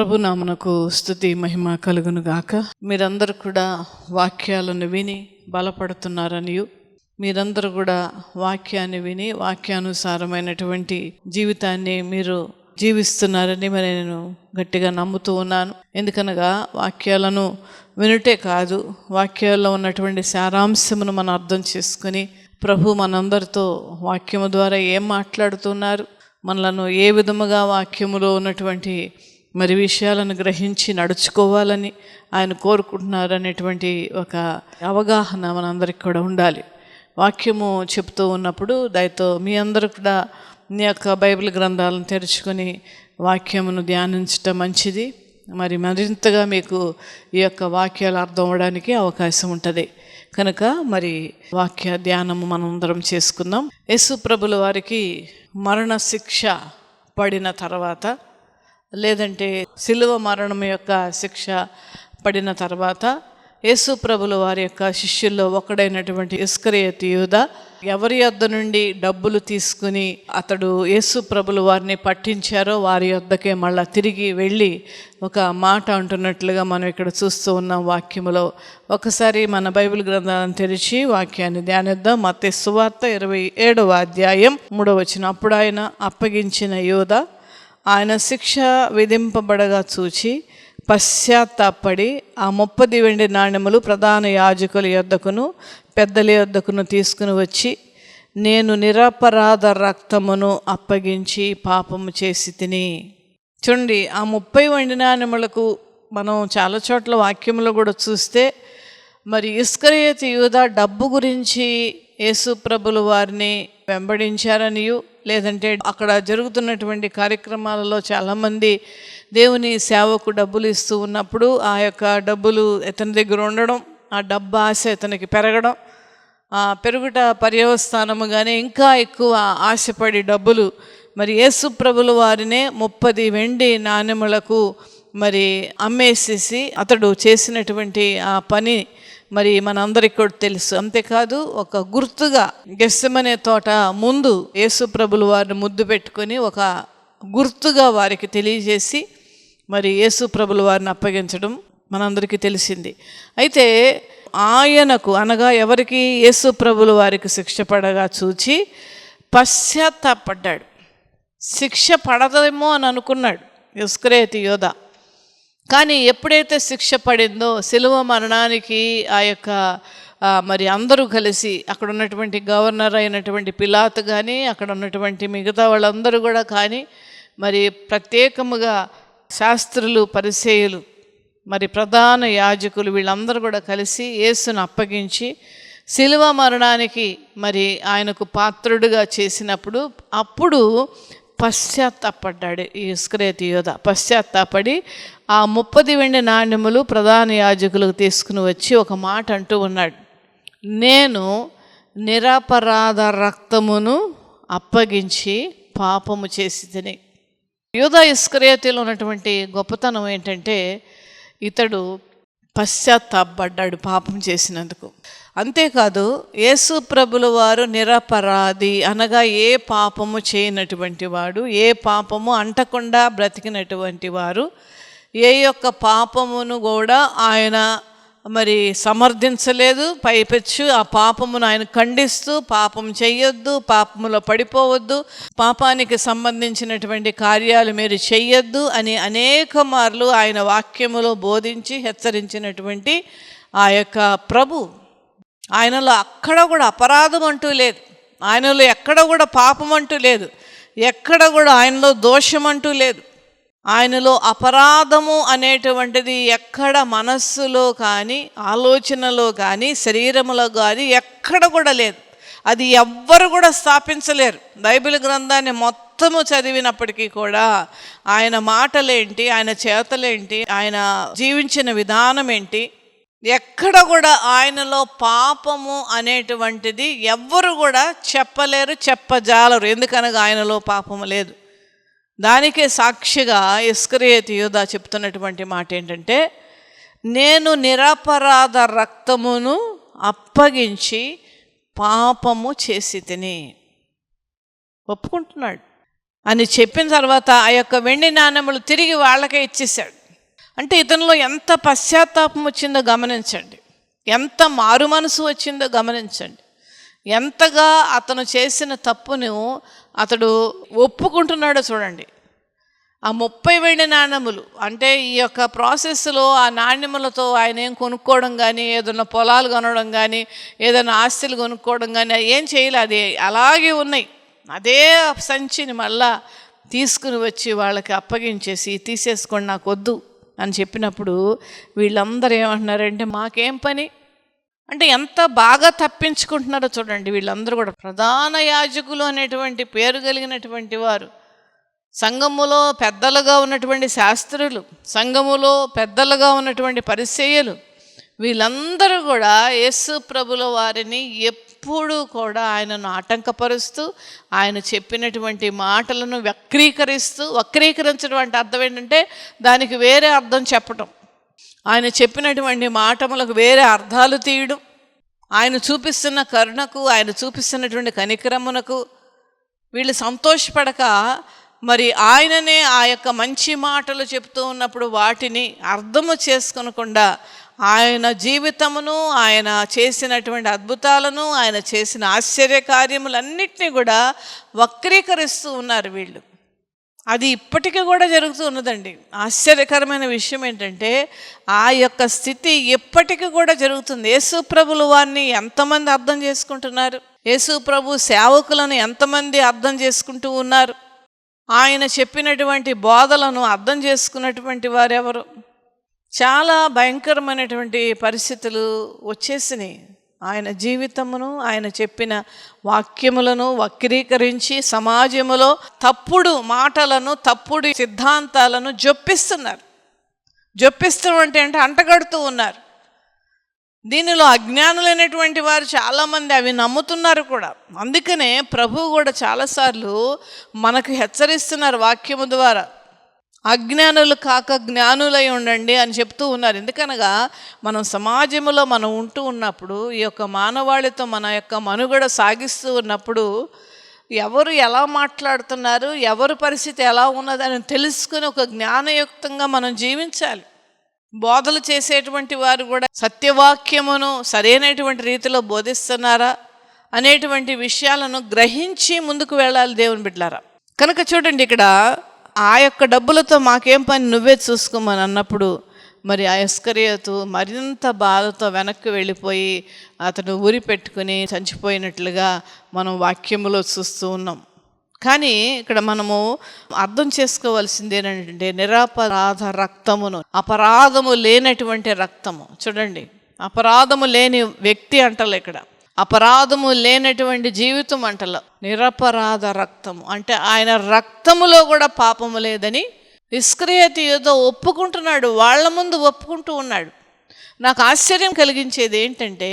ప్రభునామమునకు స్తుతి మహిమ కలుగును గాక. మీరందరూ కూడా వాక్యాలను విని బలపడుతున్నారనియు, మీరందరూ కూడా వాక్యాన్ని విని వాక్యానుసారమైనటువంటి జీవితాన్ని మీరు జీవిస్తున్నారని మరి నేను గట్టిగా నమ్ముతూ ఉన్నాను. ఎందుకనగా వాక్యాలను వినుటే కాదు, వాక్యాల్లో ఉన్నటువంటి సారాంశమును మనం అర్థం చేసుకుని ప్రభు మనందరితో వాక్యము ద్వారా ఏం మాట్లాడుతున్నారు, మనలను ఏ విధముగా వాక్యములో ఉన్నటువంటి మరి విషయాలను గ్రహించి నడుచుకోవాలని ఆయన కోరుకుంటున్నారు అనేటువంటి ఒక అవగాహన మనందరికి కూడా ఉండాలి. వాక్యము చెప్తూ ఉన్నప్పుడు దయతో మీ అందరూ కూడా మీ యొక్క బైబిల్ గ్రంథాలను తెరుచుకొని వాక్యమును ధ్యానించటం మంచిది. మరి మరింతగా మీకు ఈ యొక్క వాక్యాలు అర్థం అవ్వడానికి అవకాశం ఉంటుంది కనుక మరి వాక్య ధ్యానము మనందరం చేసుకుందాం. యేసు ప్రభుల వారికి మరణ శిక్ష పడిన తర్వాత, లేదంటే సిలువ మరణం యొక్క శిక్ష పడిన తర్వాత యేసు ప్రభుల వారి యొక్క శిష్యుల్లో ఒకడైనటువంటి ఇస్కరియోతు యూదా ఎవరి యొద్ద నుండి డబ్బులు తీసుకుని అతడు యేసు ప్రభుల వారిని పట్టించారో వారి యొద్దకే మళ్ళా తిరిగి వెళ్ళి ఒక మాట అంటున్నట్లుగా మనం ఇక్కడ చూస్తూ ఉన్నాం వాక్యములో. ఒకసారి మన బైబిల్ గ్రంథాలను తెరిచి వాక్యాన్ని ధ్యానిద్దాం. మత్తయి సువార్త 27వ అధ్యాయం 3వ వచనం. అప్పుడు ఆయన అప్పగించిన యూదా ఆయన శిక్ష విధింపబడగా చూచి పశ్చాత్తాపడి ఆ 30 వెండి నాణెములు ప్రధాన యాజకుల యొద్దకును పెద్దల యొద్దకును తీసుకుని వచ్చి, నేను నిరపరాధ రక్తమును అప్పగించి పాపము చేసి తిని. చూడండి, ఆ 30 వెండి నాణెములకు మనం చాలా చోట్ల వాక్యంలో కూడా చూస్తే మరి ఇస్కరియోతు యూదా డబ్బు గురించి యేసు ప్రభుల వారిని వెంబడించారనియు, లేదంటే అక్కడ జరుగుతున్నటువంటి కార్యక్రమాలలో చాలామంది దేవుని సేవకు డబ్బులు ఇస్తూ ఉన్నప్పుడు ఆ యొక్క డబ్బులు ఇతని దగ్గర ఉండడం, ఆ డబ్బు ఆశ ఇతనికి పెరగడం, పెరుగుట పర్యవస్థానముగానే ఇంకా ఎక్కువ ఆశపడి డబ్బులు మరి యేసు ప్రభుల వారినే 30 వెండి నాణెములకు మరి అమ్మేసేసి అతడు చేసినటువంటి ఆ పని మరి మనందరికీ కూడా తెలుసు. అంతేకాదు ఒక గుర్తుగా గెత్సెమనే తోట ముందు యేసు ప్రభుల వారిని ముద్దు పెట్టుకొని ఒక గుర్తుగా వారికి తెలియజేసి మరి యేసు ప్రభుల వారిని అప్పగించడం మనందరికీ తెలిసింది. అయితే ఆయనకు అనగా ఎవరికి యేసు ప్రభుల వారికి శిక్ష పడగా చూచి పశ్చాత్తాపడ్డాడు. శిక్ష పడదేమో అని అనుకున్నాడు ఇస్కరియోతు యూదా. కానీ ఎప్పుడైతే శిక్ష పడిందో సిలువ మరణానికి ఆ యొక్క మరి అందరూ కలిసి అక్కడ ఉన్నటువంటి గవర్నర్ అయినటువంటి పిలాతు కానీ అక్కడ ఉన్నటువంటి మిగతా వాళ్ళందరూ కూడా కానీ మరి ప్రత్యేకముగా శాస్త్రులు పరిసయ్యులు మరి ప్రధాన యాజకులు వీళ్ళందరూ కూడా కలిసి యేసును అప్పగించి సిలువ మరణానికి మరి ఆయనకు పాత్రుడుగా చేసినప్పుడు అప్పుడు పశ్చాత్తాపడ్డాడు ఈ ఇస్కరియోతు యూదా. పశ్చాత్తాపడి ఆ 30 వెండి నాణెములు ప్రధాన యాజకులకు తీసుకుని వచ్చి ఒక మాట అంటూ ఉన్నాడు, నేను నిరపరాధ రక్తమును అప్పగించి పాపము చేసి తిని. యూదా ఇస్కరియోతులో ఉన్నటువంటి గొప్పతనం ఏంటంటే ఇతడు పశ్చాత్తాపడ్డాడు పాపం చేసినందుకు. అంతేకాదు యేసు ప్రభుల వారు నిరపరాధి అనగా ఏ పాపము చేయనటువంటి వాడు, ఏ పాపము అంటకుండా బ్రతికినటువంటి వారు, ఏ యొక్క పాపమును కూడా ఆయన మరి సమర్థించలేదు. పైపెచ్చు ఆ పాపమును ఆయన ఖండిస్తూ పాపం చెయ్యొద్దు, పాపములో పడిపోవద్దు, పాపానికి సంబంధించినటువంటి కార్యాలు మీరు చెయ్యొద్దు అని అనేక మార్లు ఆయన వాక్యములో బోధించి హెచ్చరించినటువంటి ఆ యొక్క ప్రభు. ఆయనలో అక్కడ కూడా అపరాధం అంటూ లేదు, ఆయనలో ఎక్కడ కూడా పాపం అంటూ లేదు, ఎక్కడ కూడా ఆయనలో దోషం అంటూ లేదు. ఆయనలో అపరాధము అనేటువంటిది ఎక్కడ మనస్సులో కానీ ఆలోచనలో కానీ శరీరములో కానీ ఎక్కడ కూడా లేదు. అది ఎవ్వరు కూడా స్థాపించలేరు. బైబిల్ గ్రంథాన్ని మొత్తము చదివినప్పటికీ కూడా ఆయన మాటలేంటి, ఆయన చేతలేంటి, ఆయన జీవించిన విధానం ఏంటి, ఎక్కడ కూడా ఆయనలో పాపము అనేటువంటిది ఎవ్వరు కూడా చెప్పలేరు, చెప్పజాలరు. ఎందుకనగా ఆయనలో పాపము లేదు. దానికే సాక్షిగా ఇస్కరియోతు యూదా చెప్తున్నటువంటి మాట ఏంటంటే, నేను నిరపరాధ రక్తమును అప్పగించి పాపము చేసి తిని. ఒప్పుకుంటున్నాడు. అని చెప్పిన తర్వాత ఆ యొక్క వెండి నాణెములు తిరిగి వాళ్ళకే ఇచ్చేశాడు. అంటే ఇతనిలో ఎంత పశ్చాత్తాపం వచ్చిందో గమనించండి, ఎంత మారు మనసు వచ్చిందో గమనించండి, ఎంతగా అతను చేసిన తప్పును అతడు ఒప్పుకుంటున్నాడో చూడండి. ఆ 30 వెండి నాణెములు అంటే ఈ యొక్క ప్రాసెస్లో ఆ నాణ్యములతో ఆయన ఏం కొనుక్కోవడం కానీ, ఏదైనా పొలాలు కొనడం కానీ, ఏదైనా ఆస్తులు కొనుక్కోవడం కానీ ఏం చేయలే. అది అలాగే ఉన్నాయి. అదే సంచిని మళ్ళా తీసుకుని వచ్చి వాళ్ళకి అప్పగించేసి, తీసేసుకోండి నాకు వద్దు అని చెప్పినప్పుడు వీళ్ళందరూ ఏమంటున్నారంటే, మాకేం పని అంటే ఎంత బాగా తప్పించుకుంటున్నారో చూడండి. వీళ్ళందరూ కూడా ప్రధాన యాజకులు అనేటువంటి పేరు కలిగినటువంటి వారు, సంఘములో పెద్దలుగా ఉన్నటువంటి శాస్త్రులు, సంఘములో పెద్దలుగా ఉన్నటువంటి పరిసయ్యులు, వీళ్ళందరూ కూడా యేసు ప్రభుల వారిని ఎప్పుడూ కూడా ఆయనను ఆటంకపరుస్తూ, ఆయన చెప్పినటువంటి మాటలను వక్రీకరించడం అంటే అర్థం ఏంటంటే దానికి వేరే అర్థం చెప్పటం, ఆయన చెప్పినటువంటి మాటలకు వేరే అర్థాలు తీయడం, ఆయన చూపిస్తున్న కరుణకు, ఆయన చూపిస్తున్నటువంటి కనికరమునకు వీళ్ళు సంతోషపడక మరి ఆయననే ఆ యొక్క మంచి మాటలు చెప్తూ ఉన్నప్పుడు వాటిని అర్థము చేసుకొనకుండా ఆయన జీవితమును, ఆయన చేసినటువంటి అద్భుతాలను, ఆయన చేసిన ఆశ్చర్యకార్యములన్నిటినీ కూడా వక్రీకరిస్తూ ఉన్నారు వీళ్ళు. అది ఇప్పటికీ కూడా జరుగుతూ ఉన్నదండి. ఆశ్చర్యకరమైన విషయం ఏంటంటే ఆ యొక్క స్థితి ఎప్పటికీ కూడా జరుగుతుంది. యేసు ప్రభుల వారిని ఎంతమంది అర్థం చేసుకుంటున్నారు? యేసు ప్రభు సేవకులను ఎంతమంది అర్థం చేసుకుంటూ ఉన్నారు? ఆయన చెప్పినటువంటి బోధలను అర్థం చేసుకున్నటువంటి వారెవరు? చాలా భయంకరమైనటువంటి పరిస్థితులు వచ్చేసినాయి. ఆయన జీవితమును, ఆయన చెప్పిన వాక్యములను వక్రీకరించి సమాజములో తప్పుడు మాటలను, తప్పుడు సిద్ధాంతాలను జొప్పిస్తున్నారు. జొప్పిస్తూ అంటే అంటగడుతూ ఉన్నారు. దీనిలో అజ్ఞానులైనటువంటి వారు చాలామంది అవి నమ్ముతున్నారు కూడా. అందుకనే ప్రభువు కూడా చాలాసార్లు మనకు హెచ్చరిస్తున్నారు వాక్యము ద్వారా, అజ్ఞానులు కాక జ్ఞానులై ఉండండి అని చెప్తూ ఉన్నారు. ఎందుకనగా మనం సమాజంలో మనం ఉంటూ ఉన్నప్పుడు, ఈ యొక్క మానవాళితో మన యొక్క మనుగడ సాగిస్తూ ఉన్నప్పుడు ఎవరు ఎలా మాట్లాడుతున్నారు, ఎవరి పరిస్థితి ఎలా ఉన్నదని తెలుసుకుని ఒక జ్ఞానయుక్తంగా మనం జీవించాలి. బోధలు చేసేటువంటి వారు కూడా సత్యవాక్యమును సరైనటువంటి రీతిలో బోధిస్తున్నారా అనేటువంటి విషయాలను గ్రహించి ముందుకు వెళ్ళాలి దేవుని బిడ్డలారా. కనుక చూడండి, ఇక్కడ ఆ యొక్క డబ్బులతో మాకేం పని, నువ్వే చూసుకోమని అన్నప్పుడు మరి ఆ ఇస్కరియోతు మరింత బాధతో వెనక్కి వెళ్ళిపోయి అతను ఊరి పెట్టుకుని చనిపోయినట్లుగా మనం వాక్యములో చూస్తూ ఉన్నాం. కానీ ఇక్కడ మనము అర్థం చేసుకోవాల్సింది ఏంటంటే నిరపరాధ రక్తమును, అపరాధము లేనటువంటి రక్తము. చూడండి, అపరాధము లేని వ్యక్తి అంటలే, ఇక్కడ అపరాధము లేనటువంటి జీవితం అంటల, నిరపరాధ రక్తము అంటే ఆయన రక్తములో కూడా పాపము లేదని ఇస్కరియోతు ఏదో ఒప్పుకుంటున్నాడు, వాళ్ళ ముందు ఒప్పుకుంటూ ఉన్నాడు. నాకు ఆశ్చర్యం కలిగించేది ఏంటంటే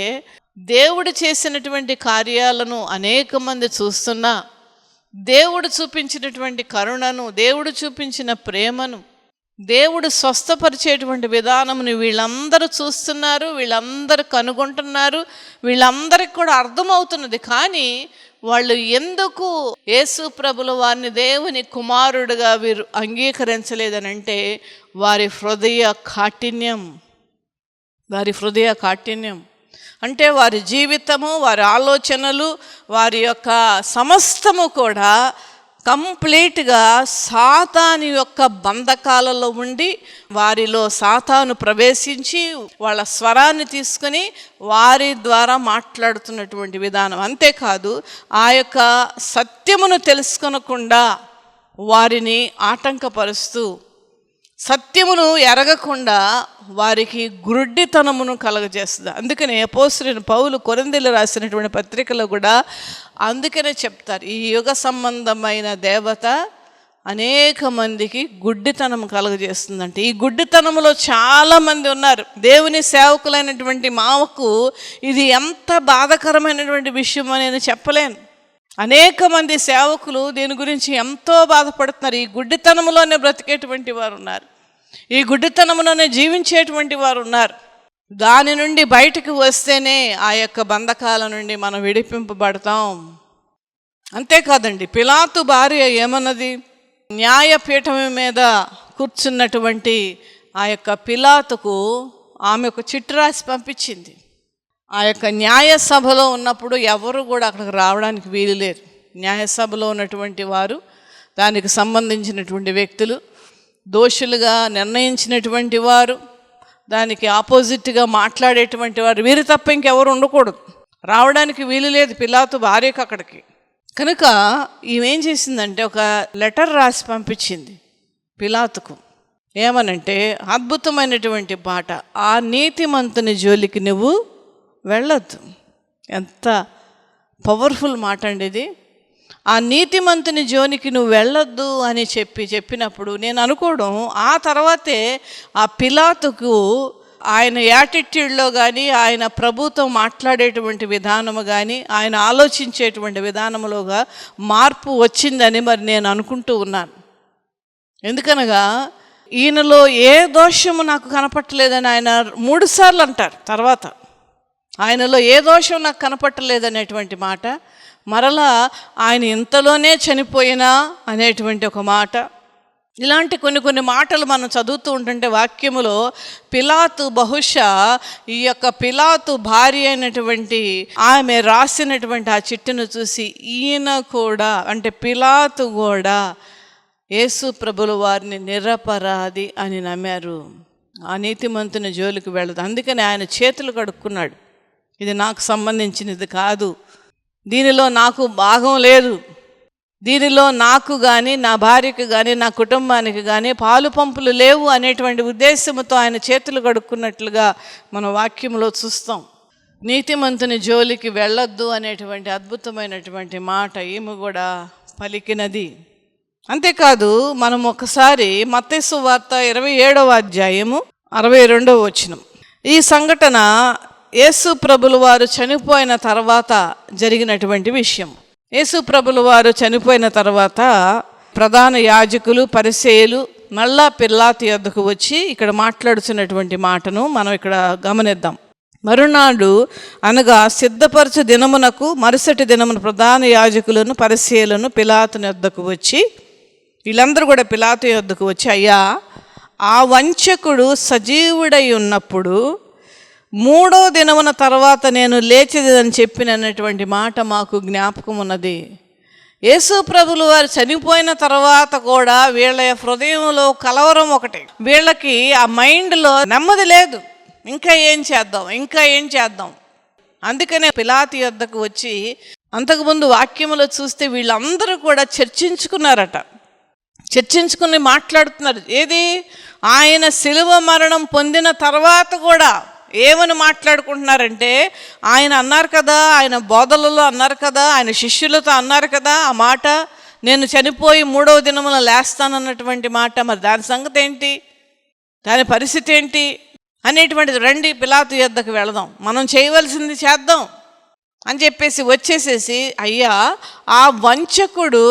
దేవుడు చేసినటువంటి కార్యాలను అనేక మంది చూస్తున్నా, దేవుడు చూపించినటువంటి కరుణను, దేవుడు చూపించిన ప్రేమను, దేవుడు స్వస్థపరిచేటువంటి విధానముని వీళ్ళందరూ చూస్తున్నారు, వీళ్ళందరూ కనుగొంటున్నారు, వీళ్ళందరికీ కూడా అర్థమవుతున్నది. కానీ వాళ్ళు ఎందుకు యేసు ప్రభుల వారిని దేవుని కుమారుడుగా వీరు అంగీకరించలేదనంటే వారి హృదయ కాఠిన్యం అంటే వారి జీవితము, వారి ఆలోచనలు, వారి యొక్క సమస్తము కూడా కంప్లీట్గా సాతాను యొక్క బంధకాలలో ఉండి వారిలో సాతాను ప్రవేశించి వాళ్ళ స్వరాన్ని తీసుకుని వారి ద్వారా మాట్లాడుతున్నటువంటి విధానం. అంతేకాదు ఆ యొక్క సత్యమును తెలుసుకొనకుండా వారిని ఆటంకపరుస్తూ, సత్యమును ఎరగకుండా వారికి గుడ్డితనమును కలగజేస్తుంది. అందుకనే అపోస్తలుడైన పౌలు కొరింథీయులకు రాసినటువంటి పత్రికలో కూడా అందుకనే చెప్తారు, ఈ యుగ సంబంధమైన దేవత అనేక మందికి గుడ్డితనం కలగజేస్తుందంటే. ఈ గుడ్డితనంలో చాలామంది ఉన్నారు. దేవుని సేవకులైనటువంటి మావకు ఇది ఎంత బాధాకరమైనటువంటి విషయం అని నేను చెప్పలేను. అనేక మంది సేవకులు దీని గురించి ఎంతో బాధపడుతున్నారు. ఈ గుడ్డితనంలోనే బ్రతికేటువంటి వారు ఉన్నారు, ఈ గుడ్డితనంలోనే జీవించేటువంటి వారు ఉన్నారు. దాని నుండి బయటకు వస్తేనే ఆ యొక్క బంధకాల నుండి మనం విడిపింపబడతాం. అంతేకాదండి, పిలాతు భార్య ఏమన్నది? న్యాయపీఠం మీద కూర్చున్నటువంటి ఆ యొక్క పిలాతుకు ఆమె ఒక చిట్టు రాసి పంపించింది. ఆ యొక్క న్యాయసభలో ఉన్నప్పుడు ఎవరు కూడా అక్కడికి రావడానికి వీలు లేరు. న్యాయసభలో ఉన్నటువంటి వారు, దానికి సంబంధించినటువంటి వ్యక్తులు, దోషులుగా నిర్ణయించినటువంటి వారు, దానికి ఆపోజిట్గా మాట్లాడేటువంటి వారు, వీరు తప్ప ఇంకెవరు ఉండకూడదు. రావడానికి వీలు లేదు పిలాతు భార్యకు అక్కడికి. కనుక ఈమెం చేసిందంటే ఒక లెటర్ రాసి పంపించింది పిలాతుకు. ఏమనంటే అద్భుతమైనటువంటి పాట, ఆ నీతిమంతుని జోలికి నువ్వు వెళ్ళొద్దు. ఎంత పవర్ఫుల్ మాట అండి ఇది. ఆ నీతిమంతుని జోలికి నువ్వు వెళ్ళొద్దు అని చెప్పినప్పుడు నేను అనుకోవడం, ఆ తర్వాతే ఆ పిలాతుకు ఆయన యాటిట్యూడ్లో కానీ, ఆయన ప్రభుత్వం మాట్లాడేటువంటి విధానము కానీ, ఆయన ఆలోచించేటువంటి విధానంలోగా మార్పు వచ్చిందని మరి నేను అనుకుంటూ ఉన్నాను. ఎందుకనగా ఈయనలో ఏ దోషము నాకు కనపట్టలేదని ఆయన 3 సార్లు అంటారు. తర్వాత ఆయనలో ఏ దోషం నాకు కనపట్టలేదనేటువంటి మాట, మరలా ఆయన ఇంతలోనే చనిపోయినా అనేటువంటి ఒక మాట, ఇలాంటి కొన్ని మాటలు మనం చదువుతూ ఉంటుంటే వాక్యములో పిలాతు బహుశా ఈ యొక్క పిలాతు భార్య అయినటువంటి ఆమె రాసినటువంటి ఆ చిట్టును చూసి ఈయన కూడా, అంటే పిలాతు కూడా యేసు ప్రభుల వారిని నిరపరాధి అని నమ్మారు. ఆ నీతిమంతుని జోలికి వెళ్ళదు. అందుకని ఆయన చేతులు కడుక్కున్నాడు. ఇది నాకు సంబంధించినది కాదు, దీనిలో నాకు భాగం లేదు, దీనిలో నాకు కానీ, నా భార్యకు కానీ, నా కుటుంబానికి కానీ పాలు పంపులు లేవు అనేటువంటి ఉద్దేశంతో ఆయన చేతులు కడుక్కున్నట్లుగా మన వాక్యంలో చూస్తాం. నీతిమంతుని జోలికి వెళ్ళొద్దు అనేటువంటి అద్భుతమైనటువంటి మాట ఈమె కూడా పలికినది. అంతేకాదు, మనం ఒకసారి మత్తయి సువార్త 27వ అధ్యాయము 62వ వచనం, ఈ సంఘటన యేసు ప్రభుల వారు చనిపోయిన తర్వాత జరిగినటువంటి విషయం. యేసు ప్రభుల వారు చనిపోయిన తర్వాత ప్రధాన యాజకులు, పరిసయ్యులు మళ్ళా పిలాతు యొద్దకు వచ్చి ఇక్కడ మాట్లాడుతున్నటువంటి మాటను మనం ఇక్కడ గమనిద్దాం. మరునాడు అనగా సిద్ధపరచు దినమునకు మరుసటి దినమున ప్రధాన యాజకులను, పరిసయ్యులను పిలాతు యొద్దకు వచ్చి, వీళ్ళందరూ కూడా పిలాతు యొద్దకు వచ్చి, అయ్యా, ఆ వంచకుడు సజీవుడై ఉన్నప్పుడు 3వ దినమున తర్వాత నేను లేచేదని చెప్పినటువంటి మాట మాకు జ్ఞాపకం ఉన్నది. యేసు ప్రభులు వారు చనిపోయిన తర్వాత కూడా వీళ్ళ హృదయంలో కలవరం ఒకటి, వీళ్ళకి ఆ మైండ్లో నెమ్మది లేదు. ఇంకా ఏం చేద్దాం. అందుకనే పిలాతు యొద్దకు వచ్చి, అంతకుముందు వాక్యములో చూస్తే వీళ్ళందరూ కూడా చర్చించుకుని మాట్లాడుతున్నారు. ఏది? ఆయన శిలువ మరణం పొందిన తర్వాత కూడా ఏమని మాట్లాడుకుంటున్నారంటే, ఆయన అన్నారు కదా, ఆయన బోధలలో అన్నారు కదా, ఆయన శిష్యులతో అన్నారు కదా ఆ మాట, నేను చనిపోయి 3వ దినమున లేస్తానన్నటువంటి మాట. మరి దాని సంగతి ఏంటి, దాని పరిస్థితి ఏంటి అనేటువంటిది. రండి పిలాతు యొద్దకు వెళదాం, మనం చేయవలసింది చేద్దాం అని చెప్పేసి వచ్చేసేసి, అయ్యా, ఆ వంచకుడు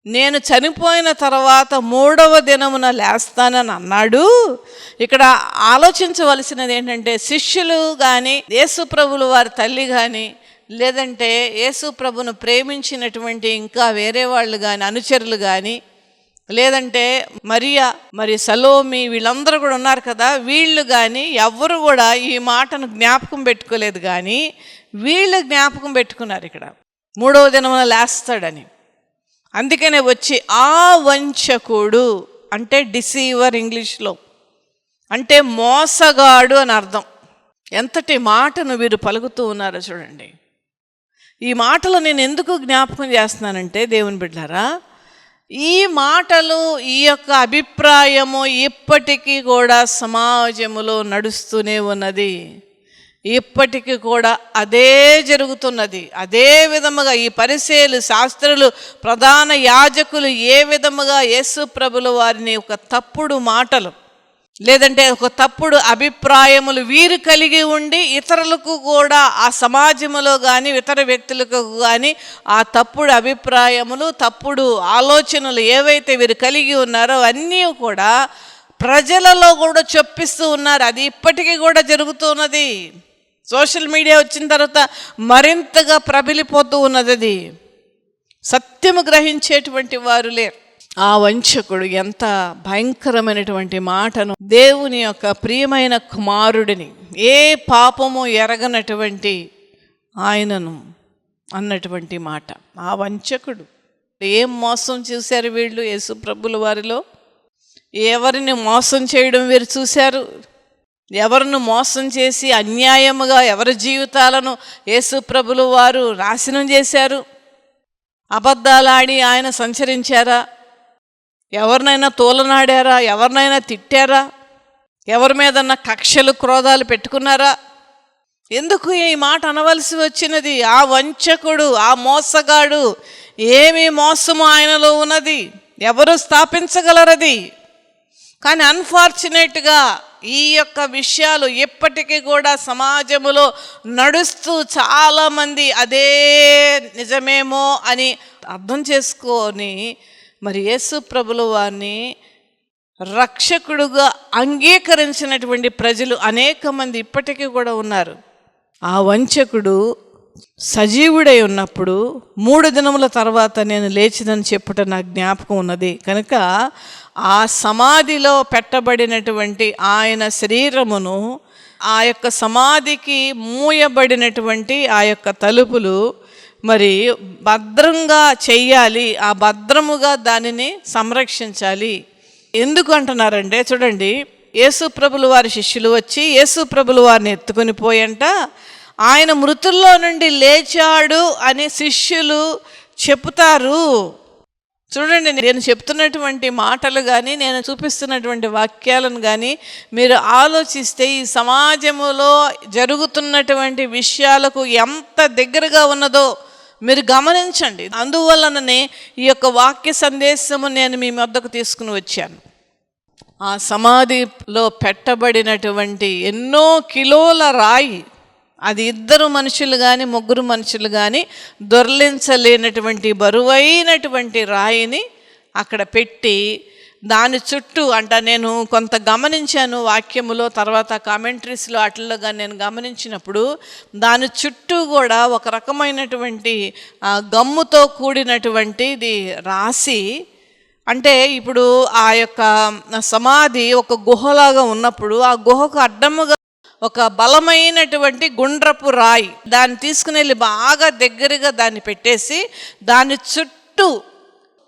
నేను చనిపోయిన తర్వాత 3వ దినమున లేస్తానని అన్నాడు. ఇక్కడ ఆలోచించవలసినది ఏంటంటే, శిష్యులు కానీ, యేసు ప్రభులు వారి తల్లి కానీ, లేదంటే యేసు ప్రభును ప్రేమించినటువంటి ఇంకా వేరే వాళ్ళు కానీ, అనుచరులు కానీ, లేదంటే మరియా, మరి సలోమి, వీళ్ళందరూ కూడా ఉన్నారు కదా, వీళ్ళు కానీ ఎవ్వరు కూడా ఈ మాటను జ్ఞాపకం పెట్టుకోలేదు. కానీ వీళ్ళు జ్ఞాపకం పెట్టుకున్నారు ఇక్కడ 3వ దినమున లేస్తాడని. అందుకనే వచ్చి ఆ వంచకుడు అంటే డిసీవర్, ఇంగ్లీష్లో అంటే మోసగాడు అని అర్థం. ఎంతటి మాటను వీరు పలుకుతూ ఉన్నారో చూడండి. ఈ మాటలు నేను ఎందుకు జ్ఞాపకం చేస్తున్నానంటే, దేవుని బిడ్డలారా, ఈ మాటలు, ఈ యొక్క అభిప్రాయము ఇప్పటికీ కూడా సమాజంలో నడుస్తూనే ఉన్నది. ఇప్పటికీ కూడా అదే జరుగుతున్నది. అదే విధముగా ఈ పరిసయ్యులు, శాస్త్రులు, ప్రధాన యాజకులు ఏ విధముగా యేసు ప్రభుల వారిని ఒక తప్పుడు మాటలు, లేదంటే ఒక తప్పుడు అభిప్రాయములు వీరు కలిగి ఉండి ఇతరులకు కూడా, ఆ సమాజంలో కానీ ఇతర వ్యక్తులకు కానీ ఆ తప్పుడు అభిప్రాయములు, తప్పుడు ఆలోచనలు ఏవైతే వీరు కలిగి ఉన్నారో అన్నీ కూడా ప్రజలలో కూడా చొప్పిస్తూ ఉన్నారు. అది ఇప్పటికీ కూడా జరుగుతున్నది. సోషల్ మీడియా వచ్చిన తర్వాత మరింతగా ప్రబలిపోతూ ఉన్నది. అది సత్యము గ్రహించేటువంటి వారు లేరు. ఆ వంచకుడు ఎంత భయంకరమైనటువంటి మాటను, దేవుని యొక్క ప్రియమైన కుమారుడిని, ఏ పాపము ఎరగనటువంటి ఆయనను అన్నటువంటి మాట. ఆ వంచకుడు ఏం మోసం చూశారు వీళ్ళు యేసు ప్రభుల వారిలో? ఎవరిని మోసం చేయడం వీరు చూశారు? ఎవరిని మోసం చేసి అన్యాయముగా ఎవరి జీవితాలను యేసు ప్రభుల వారు నాశనం చేశారు? అబద్ధాలాడి ఆయన సంచరించారా? ఎవరినైనా తోలనాడారా? ఎవరినైనా తిట్టారా? ఎవరి మీదన్నా కక్షలు క్రోధాలు పెట్టుకున్నారా? ఎందుకు ఈ మాట అనవలసి వచ్చినది? ఆ వంచకుడు, ఆ మోసగాడు, ఏమి మోసము ఆయనలో ఉన్నది? ఎవరు స్థాపించగలరది? కానీ అన్ఫార్చునేట్గా ఈ యొక్క విషయాలు ఇప్పటికీ కూడా సమాజంలో నడుస్తూ చాలామంది అదే నిజమేమో అని అర్థం చేసుకొని మరి యేసు ప్రభుల వారిని రక్షకుడుగా అంగీకరించినటువంటి ప్రజలు అనేక మంది ఇప్పటికీ కూడా ఉన్నారు. ఆ వంచకుడు సజీవుడై ఉన్నప్పుడు 3 దినముల తర్వాత నేను లేచిదని చెప్పుట నాకు జ్ఞాపకం ఉన్నది. కనుక ఆ సమాధిలో పెట్టబడినటువంటి ఆయన శరీరమును, ఆ యొక్క సమాధికి మూయబడినటువంటి ఆ యొక్క తలుపులు మరి భద్రంగా చెయ్యాలి, ఆ భద్రముగా దానిని సంరక్షించాలి. ఎందుకు అంటున్నారంటే, చూడండి, యేసు ప్రభుల వారి శిష్యులు వచ్చి యేసు ప్రభుల వారిని ఎత్తుకొని పోయంట ఆయన మృతుల్లో నుండి లేచాడు అని శిష్యులు చెప్తారు. చూడండి, నేను చెప్తున్నటువంటి మాటలు కానీ నేను చూపిస్తున్నటువంటి వాక్యాలను కానీ మీరు ఆలోచిస్తే ఈ సమాజంలో జరుగుతున్నటువంటి విషయాలకు ఎంత దగ్గరగా ఉన్నదో మీరు గమనించండి. అందువలననే ఈ యొక్క వాక్య సందేశము నేను మీ వద్దకు తీసుకుని వచ్చాను. ఆ సమాధిలో పెట్టబడినటువంటి ఎన్నో కిలోల రాయి, అది 2 మనుషులు కానీ 3 మనుషులు కానీ దొర్లించలేనటువంటి బరువైనటువంటి రాయిని అక్కడ పెట్టి దాని చుట్టూ నేను కొంత గమనించాను వాక్యములో, తర్వాత కామెంటరీస్లో అట్లలో కానీ నేను గమనించినప్పుడు దాని చుట్టూ కూడా ఒక రకమైనటువంటి గమ్ముతో కూడినటువంటిది రాసి, అంటే ఇప్పుడు ఆ యొక్క సమాధి ఒక గుహలాగా ఉన్నప్పుడు ఆ గుహకు అడ్డముగా ఒక బలమైనటువంటి గుండ్రపు రాయి దాన్ని తీసుకుని వెళ్ళి బాగా దగ్గరగా దాన్ని పెట్టేసి దాని చుట్టూ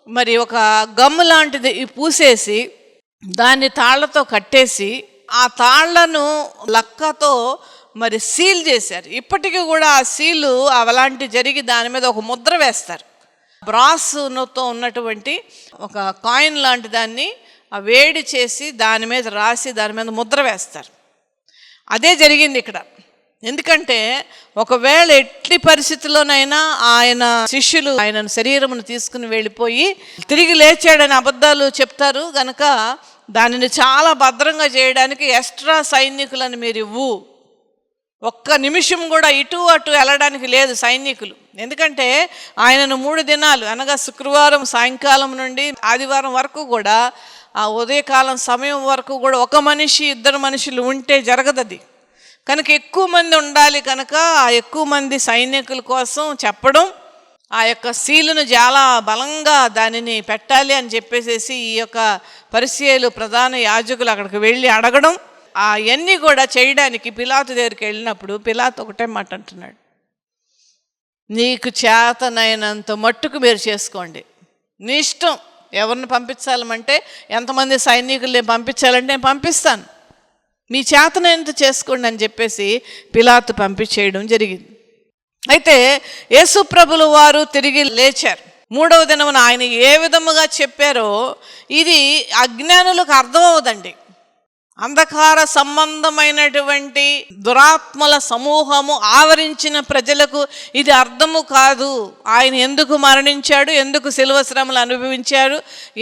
మరి ఒక గమ్ము లాంటిది పూసేసి దాన్ని తాళ్లతో కట్టేసి ఆ తాళ్లను లక్కతో మరి సీల్ చేశారు. ఇప్పటికీ కూడా ఆ సీలు అలాంటి జరిగి దాని మీద ఒక ముద్ర వేస్తారు. బ్రాస్తో ఉన్నటువంటి ఒక కాయిన్ లాంటి దాన్ని వేడి చేసి దాని మీద రాసి దాని మీద ముద్ర వేస్తారు. అదే జరిగింది ఇక్కడ. ఎందుకంటే ఒకవేళ ఎట్టి పరిస్థితుల్లోనైనా ఆయన శిష్యులు ఆయన శరీరమును తీసుకుని వెళ్ళిపోయి తిరిగి లేచాడని అబద్ధాలు చెప్తారు గనక దానిని చాలా భద్రంగా చేయడానికి ఎక్స్ట్రా సైనికులను మీరు ఇవ్వు, ఒక్క నిమిషం కూడా ఇటు అటు వెళ్ళడానికి లేదు సైనికులు. ఎందుకంటే ఆయనను 3 దినాలు అనగా శుక్రవారం సాయంకాలం నుండి ఆదివారం వరకు కూడా ఆ ఉదయకాలం సమయం వరకు కూడా 1 మనిషి 2 మనుషులు ఉంటే జరగదది. కనుక ఎక్కువ మంది ఉండాలి. కనుక ఆ ఎక్కువ మంది సైనికుల కోసం చెప్పడం, ఆ యొక్క సీలును చాలా బలంగా దానిని పెట్టాలి అని చెప్పేసి ఈ యొక్క పరిసయ్యులు ప్రధాన యాజకులు అక్కడికి వెళ్ళి అడగడం, అవన్నీ కూడా చేయడానికి పిలాతు దగ్గరికి వెళ్ళినప్పుడు పిలాతు ఒకటే మాట అంటున్నాడు, నీకు చేతనైనంత మట్టుకు మీరు చేసుకోండి, నీ ఇష్టం. ఎవరిని పంపించాలంటే ఎంతమంది సైనికుల్ని పంపించాలంటే నేను పంపిస్తాను, మీ చేతనైనంత చేసుకోండి అని చెప్పేసి పిలాతు పంపించేయడం జరిగింది. అయితే యేసు ప్రభుల వారు తిరిగి లేచారు. 3వ దినమున ఆయన ఏ విధముగా చెప్పారో ఇది అజ్ఞానులకు అర్థం అవ్వదండి. అంధకార సంబంధమైనటువంటి దురాత్మల సమూహము ఆవరించిన ప్రజలకు ఇది అర్థము కాదు. ఆయన ఎందుకు మరణించాడు, ఎందుకు శిలువ శ్రమలు అనుభవించాడు,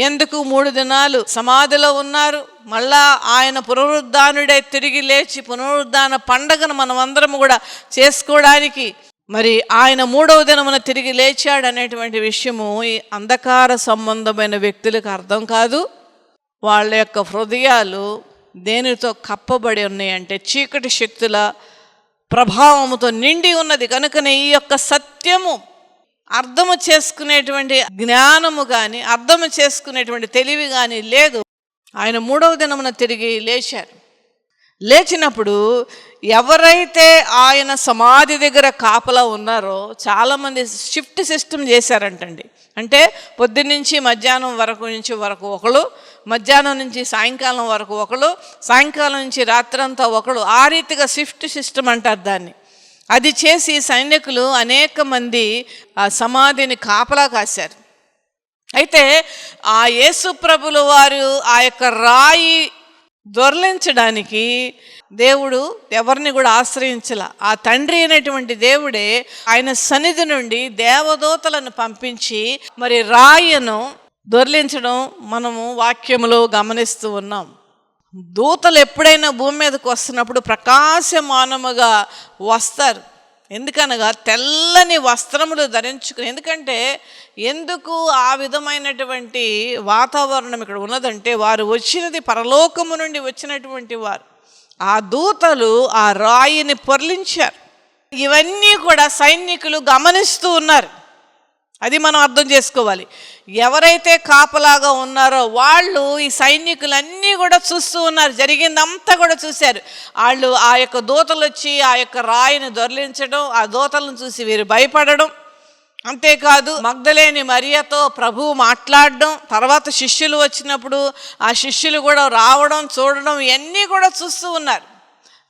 ఎందుకు 3 దినాలు సమాధిలో ఉన్నారు, మళ్ళా ఆయన పునరుద్ధానుడై తిరిగి లేచి పునరుద్ధాన పండగను మనం అందరం కూడా చేసుకోవడానికి మరి ఆయన 3వ దినమున తిరిగి లేచాడు అనేటువంటి విషయము ఈ అంధకార సంబంధమైన వ్యక్తులకు అర్థం కాదు. వాళ్ళ యొక్క హృదయాలు దేనితో కప్పబడి ఉన్నాయంటే చీకటి శక్తుల ప్రభావముతో నిండి ఉన్నది. కనుకనే ఈ యొక్క సత్యము అర్థము చేసుకునేటువంటి జ్ఞానము కానీ అర్థము చేసుకునేటువంటి తెలివి కానీ లేదు. ఆయన 3వ దినమున తిరిగి లేచారు. లేచినప్పుడు ఎవరైతే ఆయన సమాధి దగ్గర కాపలా ఉన్నారో చాలామంది షిఫ్ట్ సిస్టమ్ చేశారంటండి. అంటే పొద్దున్నుంచి మధ్యాహ్నం వరకు ఒకళ్ళు, మధ్యాహ్నం నుంచి సాయంకాలం వరకు ఒకళ్ళు, సాయంకాలం నుంచి రాత్రంతా ఒకళ్ళు, ఆ రీతిగా షిఫ్ట్ సిస్టమ్ అంటారు దాన్ని. అది చేసి సైనికులు అనేక మంది ఆ సమాధిని కాపలా కాశారు. అయితే ఆ యేసు ప్రభుల వారు ఆ యొక్క రాయి దొర్లించడానికి దేవుడు ఎవరిని కూడా ఆశ్రయించాల. ఆ తండ్రి అయినటువంటి దేవుడే ఆయన సన్నిధి నుండి దేవదూతలను పంపించి మరి రాయిను దొర్లించడం మనము వాక్యములో గమనిస్తూ ఉన్నాం. దూతలు ఎప్పుడైనా భూమి మీదకి వస్తున్నప్పుడు ప్రకాశమానముగా వస్తారు. ఎందుకనగా తెల్లని వస్త్రములు ధరించుకుని. ఎందుకు ఆ విధమైనటువంటి వాతావరణం ఇక్కడ ఉన్నదంటే వారు వచ్చినది పరలోకము నుండి వచ్చినటువంటి వారు. ఆ దూతలు ఆ రాయిని పొర్లించారు. ఇవన్నీ కూడా సైనికులు గమనిస్తూ ఉన్నారు. అది మనం అర్థం చేసుకోవాలి. ఎవరైతే కాపలాగా ఉన్నారో వాళ్ళు ఈ సైనికులన్నీ కూడా చూస్తూ ఉన్నారు. జరిగిందంతా కూడా చూశారు. వాళ్ళు ఆ యొక్క దూతలు వచ్చి ఆ యొక్క రాయిని దొర్లించడం, ఆ దూతలను చూసి వీరు భయపడడం, అంతేకాదు మగ్దలేని మరియతో ప్రభువు మాట్లాడడం, తర్వాత శిష్యులు వచ్చినప్పుడు ఆ శిష్యులు కూడా రావడం చూడడం ఇవన్నీ కూడా చూస్తూ ఉన్నారు.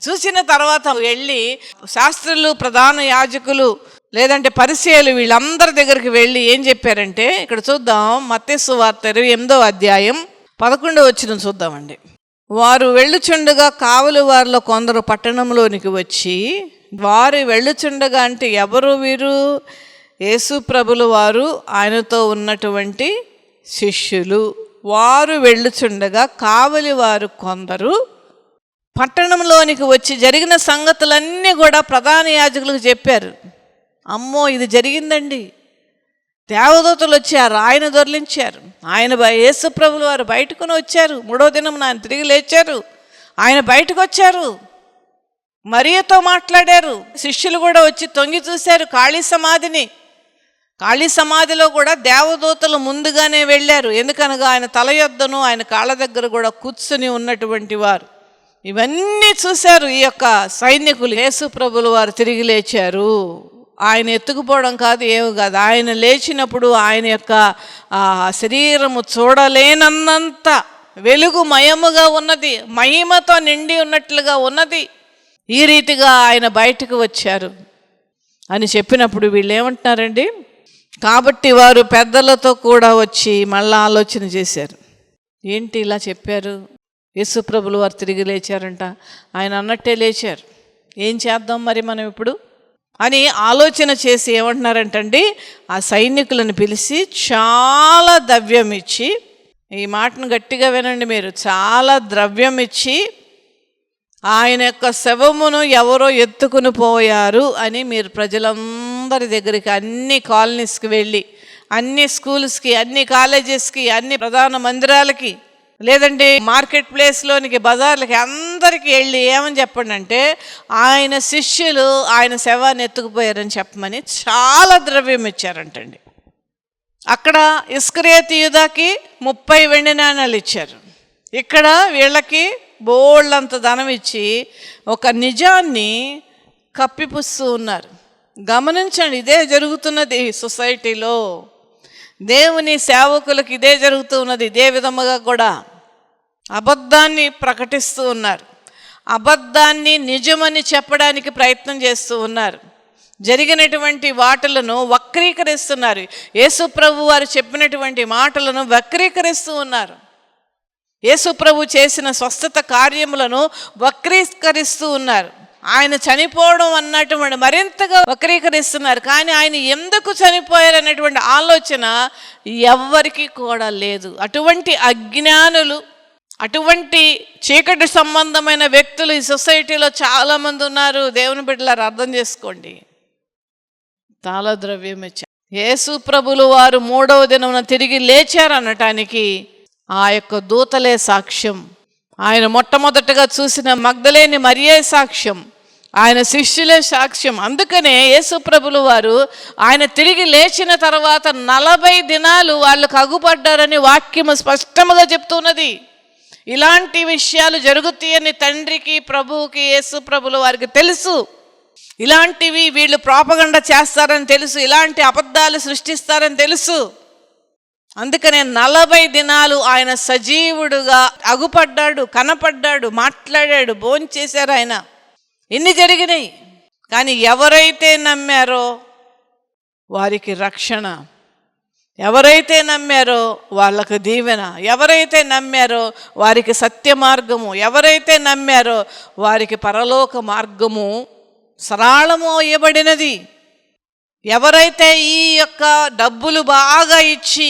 చూసిన తర్వాత వెళ్ళి శాస్త్రులు, ప్రధాన యాజకులు, లేదంటే పరిసయ్యులు వీళ్ళందరి దగ్గరికి వెళ్ళి ఏం చెప్పారంటే, ఇక్కడ చూద్దాం, మత్తయి సువార్త 28వ అధ్యాయం 11వ వచనం చూద్దామండి. వారు వెళ్ళుచుండగా కావలి వారిలో కొందరు పట్టణంలోనికి వచ్చి, వారు వెళ్ళుచుండగా అంటే ఎవరు వీరు? యేసు ప్రభులు వారు ఆయనతో ఉన్నటువంటి శిష్యులు. వారు వెళ్ళుచుండగా కావలి వారు కొందరు పట్టణంలోనికి వచ్చి జరిగిన సంగతులన్నీ కూడా ప్రధాన యాజకులకు చెప్పారు. అమ్మో, ఇది జరిగిందండి, దేవదూతలు వచ్చి ఆ రాయిని దొర్లించారు, ఆయన యేసు ప్రభులు వారు బయటకుని వచ్చారు, 3వ దినం ఆయన తిరిగి లేచారు, ఆయన బయటకు వచ్చారు, మరియతో మాట్లాడారు. శిష్యులు కూడా వచ్చి తొంగి చూశారు ఖాళీ సమాధిని. ఖాళీ సమాధిలో కూడా దేవదూతలు ముందుగానే వెళ్ళారు. ఎందుకనగా ఆయన తల యొద్దను ఆయన కాళ్ళ దగ్గర కూడా కూర్చుని ఉన్నటువంటి వారు. ఇవన్నీ చూశారు ఈ యొక్క సైనికులు. యేసు ప్రభులు వారు తిరిగి లేచారు. ఆయన ఎత్తుకుపోవడం కాదు, ఏమి కాదు. ఆయన లేచినప్పుడు ఆయన యొక్క శరీరము చూడలేనన్నంత వెలుగుమయముగా ఉన్నది, మహిమతో నిండి ఉన్నట్లుగా ఉన్నది. ఈ రీతిగా ఆయన బయటకు వచ్చారు అని చెప్పినప్పుడు వీళ్ళు ఏమంటున్నారండి? కాబట్టి వారు పెద్దలతో కూడా వచ్చి మళ్ళీ ఆలోచన చేశారు. ఏంటి ఇలా చెప్పారు? యేసు ప్రభులు వారు తిరిగి లేచారంట, ఆయన అన్నట్టే లేచారు, ఏం చేద్దాం మరి మనం ఇప్పుడు అని ఆలోచన చేసి ఏమంటున్నారంటండి, ఆ సైనికులను పిలిచి చాలా ద్రవ్యం ఇచ్చి, ఈ మాటను గట్టిగా వినండి మీరు, చాలా ద్రవ్యం ఇచ్చి ఆయన యొక్క శవమును ఎవరో ఎత్తుకుని పోయారు అని మీరు ప్రజలందరి దగ్గరికి, అన్ని కాలనీస్కి వెళ్ళి, అన్ని స్కూల్స్కి, అన్ని కాలేజెస్కి, అన్ని ప్రధాన మందిరాలకి, లేదంటే మార్కెట్ ప్లేస్లోనికి, బజార్లకి అందరికీ వెళ్ళి ఏమని చెప్పండి అంటే, ఆయన శిష్యులు ఆయన శవాన్ని ఎత్తుకుపోయారని చెప్పమని చాలా ద్రవ్యం ఇచ్చారంటండి. అక్కడ ఇస్కరియోతు యూదాకి 30 వెండి నాణాలు ఇచ్చారు. ఇక్కడ వీళ్ళకి బోళ్ళంత ధనం ఇచ్చి ఒక నిజాన్ని కప్పిపుస్తూ ఉన్నారు. గమనించండి, ఇదే జరుగుతున్నది సొసైటీలో. దేవుని సేవకులకు ఇదే జరుగుతూ ఉన్నది. ఇదే విధముగా కూడా అబద్ధాన్ని ప్రకటిస్తూ ఉన్నారు, అబద్ధాన్ని నిజమని చెప్పడానికి ప్రయత్నం చేస్తూ ఉన్నారు, జరిగినటువంటి వాటిలను వక్రీకరిస్తున్నారు, యేసు ప్రభు వారు చెప్పినటువంటి మాటలను వక్రీకరిస్తూ ఉన్నారు, యేసు ప్రభు చేసిన స్వస్థత కార్యములను వక్రీకరిస్తూ ఉన్నారు, ఆయన చనిపోవడం అన్నటువంటి మరింతగా వక్రీకరిస్తున్నారు. కానీ ఆయన ఎందుకు చనిపోయారు అనేటువంటి ఆలోచన ఎవ్వరికీ కూడా లేదు. అటువంటి అజ్ఞానులు, అటువంటి చీకటి సంబంధమైన వ్యక్తులు ఈ సొసైటీలో చాలామంది ఉన్నారు. దేవుని బిడ్డలారా, అర్థం చేసుకోండి. చాలా ద్రవ్యం ఇచ్చారు. యేసు ప్రభులు వారు 3వ దినమున తిరిగి లేచారు అనటానికి ఆ యొక్క దూతలే సాక్ష్యం. ఆయన మొట్టమొదటగా చూసిన మగ్దలేని మరియే సాక్ష్యం. ఆయన శిష్యులే సాక్ష్యం. అందుకనే యేసు ప్రభులు వారు ఆయన తిరిగి లేచిన తర్వాత 40 దినాలు వాళ్ళకు అగుపడ్డారని వాక్యము స్పష్టముగా చెప్తున్నది. ఇలాంటి విషయాలు జరుగుతాయని తండ్రికి, ప్రభువుకి, యేసు ప్రభులు వారికి తెలుసు. ఇలాంటివి వీళ్ళు ప్రోపగండ చేస్తారని తెలుసు, ఇలాంటి అబద్ధాలు సృష్టిస్తారని తెలుసు. అందుకనే 40 దినాలు ఆయన సజీవుడుగా అగుపడ్డాడు, కనపడ్డాడు, మాట్లాడాడు, భోంచేశారు ఆయన. ఇన్ని జరిగినాయి. కానీ ఎవరైతే నమ్మారో వారికి రక్షణ, ఎవరైతే నమ్మారో వాళ్ళకు దీవెన, ఎవరైతే నమ్మారో వారికి సత్య మార్గము, ఎవరైతే నమ్మారో వారికి పరలోక మార్గము సరళము ఇవ్వబడినది. ఎవరైతే ఈ యొక్క డబ్బులు బాగా ఇచ్చి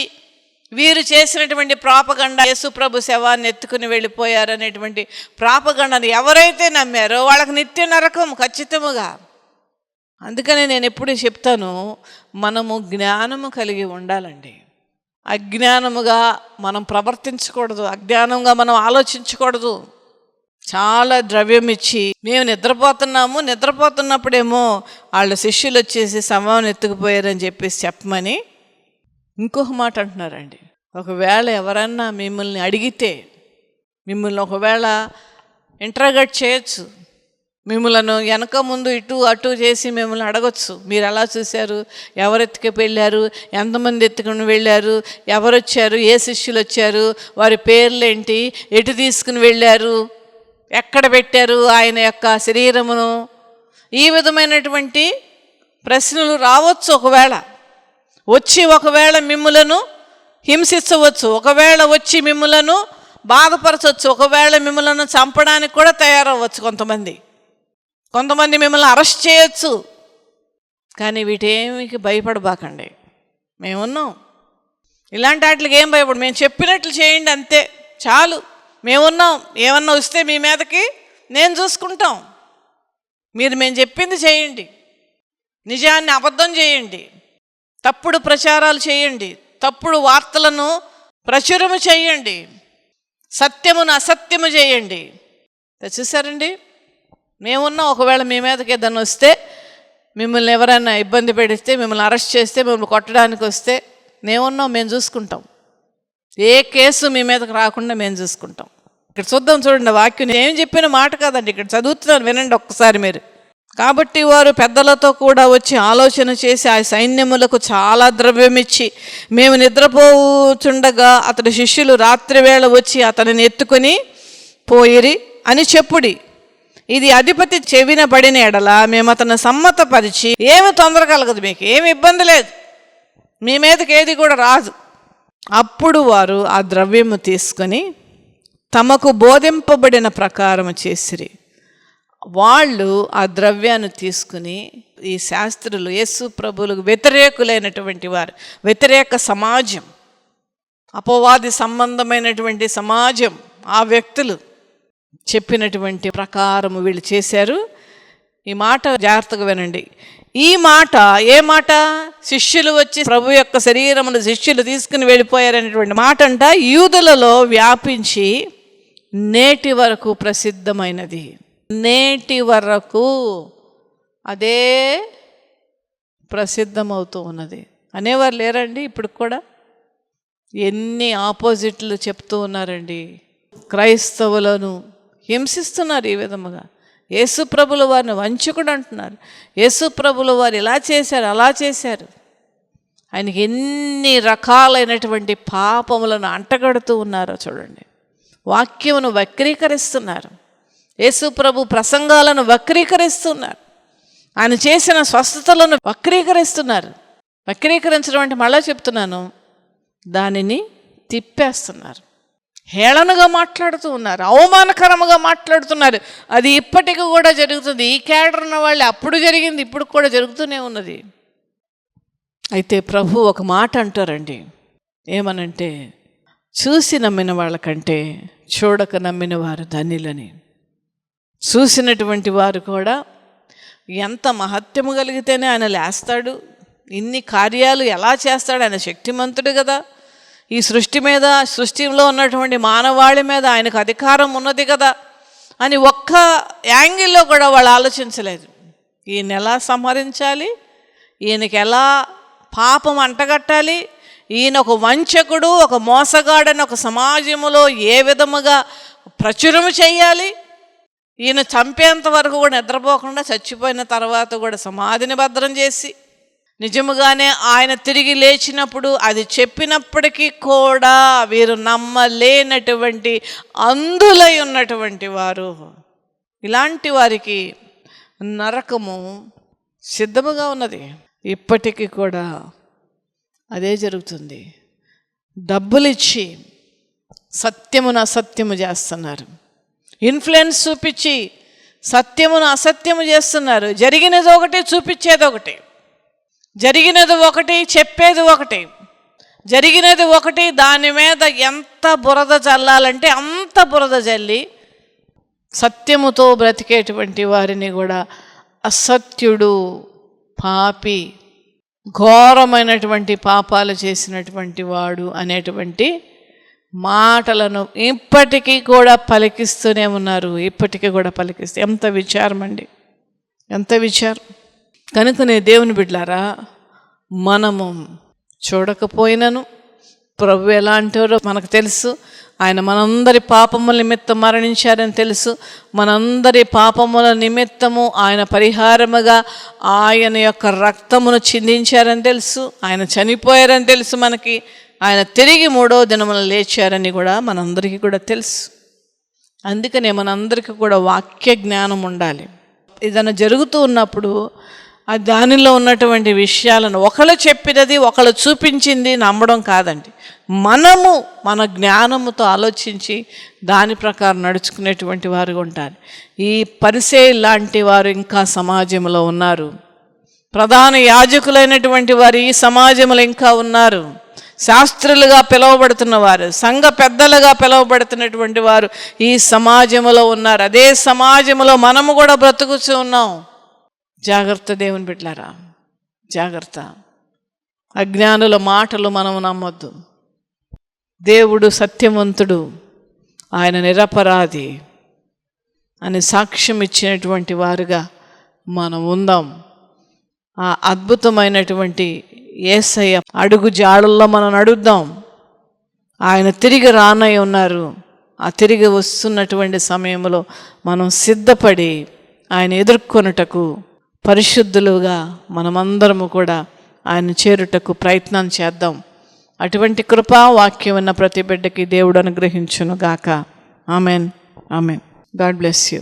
వీరు చేసినటువంటి ప్రాపగండ, యేసుప్రభు శవాన్ని ఎత్తుకుని వెళ్ళిపోయారనేటువంటి ప్రాపగండను ఎవరైతే నమ్మారో వాళ్ళకి నిత్య నరకం ఖచ్చితముగా. అందుకని నేను ఎప్పుడు చెప్తాను, మనము జ్ఞానము కలిగి ఉండాలండి. అజ్ఞానముగా మనం ప్రవర్తించకూడదు, అజ్ఞానంగా మనం ఆలోచించకూడదు. చాలా ద్రవ్యం ఇచ్చి మేము నిద్రపోతున్నప్పుడేమో వాళ్ళ శిష్యులు వచ్చేసి శవాన్ని ఎత్తుకుపోయారని చెప్పేసి చెప్పమని ఇంకొక మాట అంటున్నారండి. ఒకవేళ ఎవరన్నా మిమ్మల్ని అడిగితే, మిమ్మల్ని ఒకవేళ ఇంటరాగేట్ చేయొచ్చు, మిమ్మల్ని వెనక ముందు ఇటు అటు చేసి మిమ్మల్ని అడగచ్చు, మీరు ఎలా చూశారు, ఎవరు ఎత్తుకు వెళ్ళారు, ఎంతమంది ఎత్తుకుని వెళ్ళారు, ఎవరు వచ్చారు, ఏ శిష్యులు వచ్చారు, వారి పేర్లేంటి, ఎటు తీసుకుని వెళ్ళారు, ఎక్కడ పెట్టారు ఆయన యొక్క శరీరమును, ఈ విధమైనటువంటి ప్రశ్నలు రావచ్చు. ఒకవేళ మిమ్ములను హింసించవచ్చు, ఒకవేళ వచ్చి మిమ్ములను బాధపరచవచ్చు, ఒకవేళ మిమ్మల్ని చంపడానికి కూడా తయారవ్వచ్చు. కొంతమంది మిమ్మల్ని అరెస్ట్ చేయొచ్చు. కానీ వీటేమికి భయపడబాకండి. మేమున్నాం. ఇలాంటి వాటికి ఏం భయపడు, మేము చెప్పినట్లు చేయండి అంతే చాలు. మేమున్నాం. ఏమన్నా వస్తే మీ మీదకి నేను చూసుకుంటాం. మేము చెప్పింది చేయండి, నిజాన్ని అబద్ధం చేయండి, తప్పుడు ప్రచారాలు చేయండి, తప్పుడు వార్తలను ప్రచురము చేయండి, సత్యమును అసత్యము చేయండి. చూసారండి, మేమున్నాం. ఒకవేళ మీ మీదకి ఏదన్నా వస్తే, మిమ్మల్ని ఎవరైనా ఇబ్బంది పెడిస్తే, మిమ్మల్ని అరెస్ట్ చేస్తే, మిమ్మల్ని కొట్టడానికి వస్తే మేమున్నాం, మేము చూసుకుంటాం. ఏ కేసు మీ మీదకి రాకుండా మేము చూసుకుంటాం. ఇక్కడ చూడండి, వాక్యం ఏం చెప్పిన మాట కాదండి, ఇక్కడ చదువుతున్నాను, వినండి ఒక్కసారి మీరు. కాబట్టి వారు పెద్దలతో కూడా వచ్చి ఆలోచన చేసి ఆ సైన్యములకు చాలా ద్రవ్యం ఇచ్చి, మేము నిద్రపోచుండగా అతడి శిష్యులు రాత్రివేళ వచ్చి అతనిని ఎత్తుకొని పోయిరి అని చెప్పుడి. ఇది అధిపతి చెవిన పడిన ఎడల మేము అతను సమ్మతపరిచి, ఏమి తొందర కలగదు, మీకు ఏమి ఇబ్బంది లేదు, మీ మీదకి ఏది కూడా రాదు. అప్పుడు వారు ఆ ద్రవ్యము తీసుకొని తమకు బోధింపబడిన ప్రకారము చేసిరి. వాళ్ళు ఆ ద్రవ్యాన్ని తీసుకుని, ఈ శాస్త్రులు, యేసు ప్రభువులకు వ్యతిరేకులైనటువంటి వారు, వ్యతిరేక సమాజం, అపవాది సంబంధమైనటువంటి సమాజం, ఆ వ్యక్తులు చెప్పినటువంటి ప్రకారము వీళ్ళు చేశారు. ఈ మాట జాగ్రత్తగా వినండి. ఈ మాట ఏ మాట? శిష్యులు వచ్చి ప్రభు యొక్క శరీరమును శిష్యులు తీసుకుని వెళ్ళిపోయారనేటువంటి మాట అంట యూదులలో వ్యాపించి నేటి వరకు ప్రసిద్ధమైనది. నేటి వరకు అదే ప్రసిద్ధమవుతూ ఉన్నది. అనేవారు లేరండి ఇప్పుడు కూడా? ఎన్ని ఆపోజిట్లు చెప్తూ ఉన్నారండి. క్రైస్తవులను హింసిస్తున్నారు ఈ విధముగా. యేసుప్రభుల వారిని వంచకుడు అంటున్నారు. యేసుప్రభుల వారు ఇలా చేశారు, అలా చేశారు. ఆయనకి ఎన్ని రకాలైనటువంటి పాపములను అంటగడుతూ ఉన్నారో చూడండి. వాక్యమును వక్రీకరిస్తున్నారు. యేసుప్రభు ప్రసంగాలను వక్రీకరిస్తున్నారు. ఆయన చేసిన స్వస్థతలను వక్రీకరిస్తున్నారు. వక్రీకరించడం అంటే మళ్ళా చెప్తున్నాను, దానిని తిప్పేస్తున్నారు. హేళనగా మాట్లాడుతూ ఉన్నారు, అవమానకరముగా మాట్లాడుతున్నారు. అది ఇప్పటికి కూడా జరుగుతుంది. ఈ క్యాడర్ ఉన్న వాళ్ళు అప్పుడు జరిగింది, ఇప్పుడు కూడా జరుగుతూనే ఉన్నది. అయితే ప్రభు ఒక మాట అంటారండి, ఏమనంటే, చూసి నమ్మిన వాళ్ళకంటే చూడక నమ్మిన వారు ధన్యులని. చూసినటువంటి వారు కూడా ఎంత మహత్యము కలిగితేనే ఆయన లేస్తాడు, ఇన్ని కార్యాలు ఎలా చేస్తాడు, ఆయన శక్తిమంతుడు కదా. ఈ సృష్టి మీద, సృష్టిలో ఉన్నటువంటి మానవాళి మీద ఆయనకు అధికారం ఉన్నది కదా అని ఒక్క యాంగిల్లో కూడా వాళ్ళు ఆలోచించలేదు. ఈయన ఎలా సంహరించాలి, ఈయనకి ఎలా పాపం అంటగట్టాలి, ఈయన ఒక వంచకుడు, ఒక మోసగాడని ఒక సమాజంలో ఏ విధముగా ప్రచురము చేయాలి, ఈయన చంపేంత వరకు కూడా నిద్రపోకుండా చచ్చిపోయిన తర్వాత కూడా సమాధిని భద్రం చేసి నిజముగానే ఆయన తిరిగి లేచినప్పుడు అది చెప్పినప్పటికీ కూడా వీరు నమ్మలేనటువంటి అంధులై ఉన్నటువంటి వారు. ఇలాంటి వారికి నరకము సిద్ధముగా ఉన్నది. ఇప్పటికీ కూడా అదే జరుగుతుంది. డబ్బులు ఇచ్చి సత్యమును అసత్యము చేస్తున్నారు. ఇన్ఫ్లుయెన్స్ చూపించి సత్యమును అసత్యము చేస్తున్నారు. జరిగినది ఒకటి, చూపించేది ఒకటి. జరిగినది ఒకటి, చెప్పేది ఒకటి. జరిగినది ఒకటి, దాని మీద ఎంత బురద చల్లాలంటే అంత బురద చల్లి సత్యముతో బ్రతికేటువంటి వారిని కూడా అసత్యుడు, పాపి, ఘోరమైనటువంటి పాపాలు చేసినటువంటి వాడు అనేటువంటి మాటలను ఇప్పటికీ కూడా పలికిస్తూనే ఉన్నారు. ఇప్పటికీ కూడా పలికిస్తే ఎంత విచారం అండి, ఎంత విచారం. కనుకనే దేవుని బిడ్డలారా, మనము చూడకపోయినను ప్రభు ఎలాంటివారో మనకు తెలుసు. ఆయన మనందరి పాపముల నిమిత్తం మరణించారని తెలుసు. మనందరి పాపముల నిమిత్తము ఆయన పరిహారముగా ఆయన యొక్క రక్తమును చిందించారని తెలుసు. ఆయన చనిపోయారని తెలుసు మనకి. ఆయన తిరిగి 3వ దినమున లేచారని కూడా మనందరికీ కూడా తెలుసు. అందుకనే మనందరికీ కూడా వాక్య జ్ఞానం ఉండాలి. ఏదైనా జరుగుతూ ఉన్నప్పుడు దానిలో ఉన్నటువంటి విషయాలను ఒకళ్ళు చెప్పినది ఒకళ్ళు చూపించింది నమ్మడం కాదండి. మనము మన జ్ఞానముతో ఆలోచించి దాని ప్రకారం నడుచుకునేటువంటి వారుగా ఉంటారు. ఈ పరిసయ్యులు లాంటి వారు ఇంకా సమాజంలో ఉన్నారు. ప్రధాన యాజకులైనటువంటి వారు ఈ సమాజంలో ఇంకా ఉన్నారు. శాస్త్రులుగా పిలువబడుతున్న వారు, సంఘ పెద్దలుగా పిలువబడుతున్నటువంటి వారు ఈ సమాజంలో ఉన్నారు. అదే సమాజంలో మనము కూడా బ్రతుకుతూ ఉన్నాం. జాగ్రత్త దేవుని బిడ్డలారా, జాగ్రత్త. అజ్ఞానుల మాటలు మనము నమ్మొద్దు. దేవుడు సత్యవంతుడు, ఆయన నిరపరాధి అని సాక్ష్యం ఇచ్చినటువంటి వారుగా మనం ఉందాం. ఆ అద్భుతమైనటువంటి యేసయ్య అడుగు జాడల్లో మనం నడుద్దాం. ఆయన తిరిగి రానై ఉన్నారు. ఆ తిరిగి వస్తున్నటువంటి సమయంలో మనం సిద్ధపడి ఆయన ఎదుర్కొనుటకు పరిశుద్ధులుగా మనమందరము కూడా ఆయన చేరుటకు ప్రయత్నం చేద్దాం. అటువంటి కృపా వాక్యం ఉన్న ప్రతి బిడ్డకి దేవుడు అనుగ్రహించును గాక. Amen, amen. God bless you.